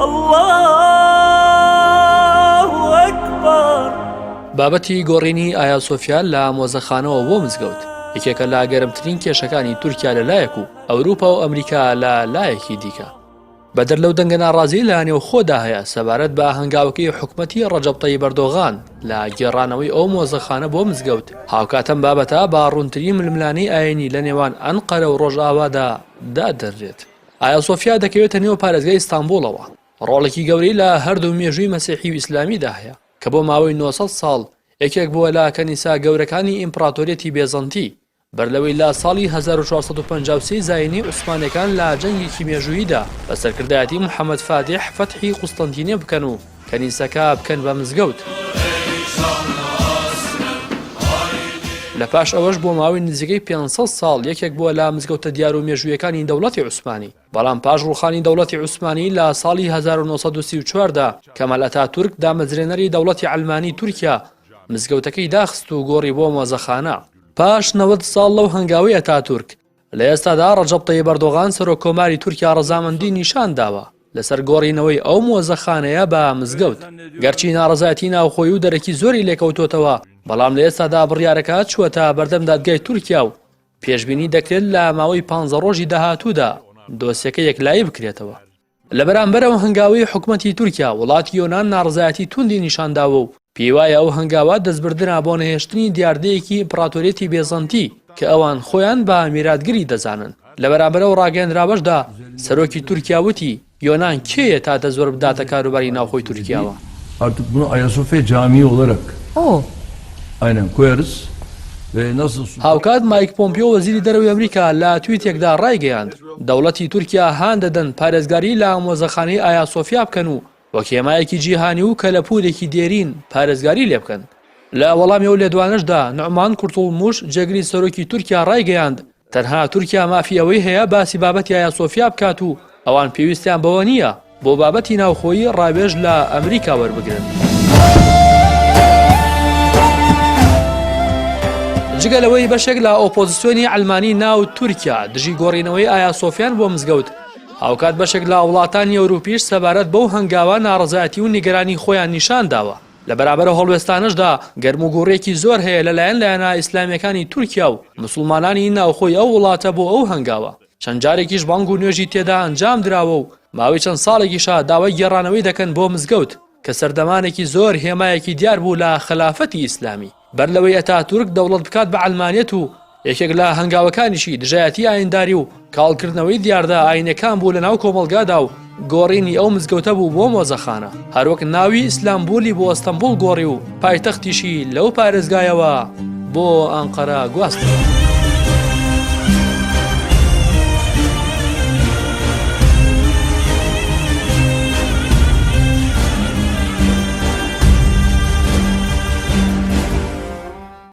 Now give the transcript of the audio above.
الله أكبر. بابەتی گۆڕینی ئایا سۆفیا لە مۆزەخانەوە بۆ مزگەوت یەکێکە لە گەرمترین کێشەکانی تورکیا لەلایەک و ئەوروپا و ئەمریکا لە لایەکی دیکە. بەدەر لەو دەنگە ناڕازی لە نێو خۆدا هەیە سەبارەت بە هەنگاوەکەی حکومەتی ڕەجەب تەیب ئەردۆغان لە گێڕانەوەی ئەو مۆزەخانە بۆ مزگەوت. هاوکاتەم بابەتە با ڕوونترین ململانەی ئاینی لە نێوان ئەنقەرە و ڕۆژئاوادا دادەنرێت. ئایا سۆفیا دەکەوێتە نێو پارێزگای ئیستانبوڵەوە. ڕۆڵێکی گەورەی لە هەردوو مێژووی مەسیحی و ئیسلامیدا هەیە کە بۆ ماوەی 900 ساڵ یەکێک بووە لە کەنیسا گەورەکانی ئیمپراتۆریەتی بێزەنتی بەرلەوەی لە ساڵی 1453 زاینی عوسمانیەکان لە جەنگێکی مێژووییدا بە سەرکردایەتی محەممەد فاتح فەتحی قوستەنتینیە بکەن و کەنیسەکە بکەن بە مزگەوت. لە پاش ئەوەش بۆ ماوەی نزیکەی 500 ساڵ یەکێک بووە لە مزگەوتە دیار و مێژوویەکانی دەوڵەتی عوسمانی. بەڵام پاش ڕووخانی دەوڵەتی عوسمانی لە ساڵی 1934دا کەمال ئەتاتورک دامەزرێنەری دەوڵەتی عەلمانی تورکیا مزگەوتەکەی داخست و گۆڕی بۆ مۆزەخانە. پاش 90 ساڵ لەو هەنگاوەی ئەتاتورک لە ئێستادا ڕەجەب تەیب ئەردۆغان سەرۆکۆماری تورکیا ڕەزامەندی نیشان داوە لەسەر گۆڕینەوەی ئەو مۆزەخانەیە بە مزگەوت. گەرچی ناڕەزایەتی ناوخۆیی و دەرەکی زۆری لێکەوتۆتەوە بەڵام لە ئێستادا بڕیارەکە چووەتە بەردەم دادگای تورکیا و پێشبینی دەکرێت لە ماوەی 15 ڕۆژی داهاتوودا دۆسیەکە یەکلایی بکرێتەوە. لە بەرامبەرەوە هەنگاوی حکومەتی تورکیا وڵاتی یۆنان ناڕزایەتی توندی نیشانداوە و پێی وایە ئەو هەنگاوە دەستبردنە بۆ نەهێشتنی دیاردەیەکی ئیمپراتۆریەتی بێزەنتی کە ئەوان خۆیان بە میراتگری دەزانن. لە بەرامبەرەوە ڕاگەیەندرابەشدا سەرۆکی تورکیا وتی یۆنان کێیە تاتە زۆر بداتە کاروباری ناوخۆی تورکیاوە. Artık bunu Ayasofya Camii olarak aynen koyarız ve nasıl هاوکات مایک پۆمپیۆ وەزیری دەرەوەی ئەمریکا لە تویتێکدا ڕایگەیاند دەوڵەتی تورکیا هان دەدەن پارێزگاری لە مۆزەخانەی ئایا سۆفیا بکەن و وەک هێمایەکی جیهانی و کە لە پولێکی دێرین پارێزگاری لێ بکەن. لە وەڵامی ئەو لێدوانشدا نوعمان کورتوڵموش جێگری سەرۆکی تورکیا ڕایگەیاند تەنها تورکیا مافی ئەوەی هەیە باسی بابەتی ئایا سۆفیا بکات و ئەوان پێویستیان بەوە نییە بۆ بابەتی ناوخۆیی ڕاوێژ لە ئەمریکا وەربگرن. جگەلەوەی بەشێک لە ئۆپۆزیسیۆنی ئەلمانی ناو تورکیا دژی گۆڕینەوەی ئایا سۆفیان بۆ مزگەوت هاوکات بەشێک لە وڵاتانی ئەوروپیش سەبارەت بەو هەنگاوە ناڕەزایەتی و نیگەرانی خۆیان نیشان داوە. لە بەرابەر هەڵوێستانشدا گەرموگوڕێکی زۆر هەیە لەلایەن لایەنە ئیسلامیەکانی تورکیا و مسلمانانی ناوخۆی ئەو وڵاتە بۆ ئەو هەنگاوە. چەند جارێکیش بانگ و نوێژی تێدا ئەنجام درراوە و ماوەی چەند ساڵێکیشا داوای گێڕانەوەی دەکەن بۆ مزگەوت کە سەردەمانێکی زۆر هێمایەکی دیار بوو لە خلافەتی ئیسلامی. بەر لەوەی ئەتاتورک دەوڵەت بکات بە عەلمانیەت و یەکێک لە هەنگاوەکانیشی دژایەتی ئاینداری و کاڵکردنەوەی دیاردا ئاینەکان بوو لە ناو کۆمەڵگادا و گۆڕینی ئەو مزگەوتە بوو بۆ مۆزەخانە. هەروەک ناوی ئیسلامبولی بۆ ئەستەمبوڵ گۆڕی و پایتەختیشی لەو پارێزگایەوە بۆ ئەنقەرە گواستن.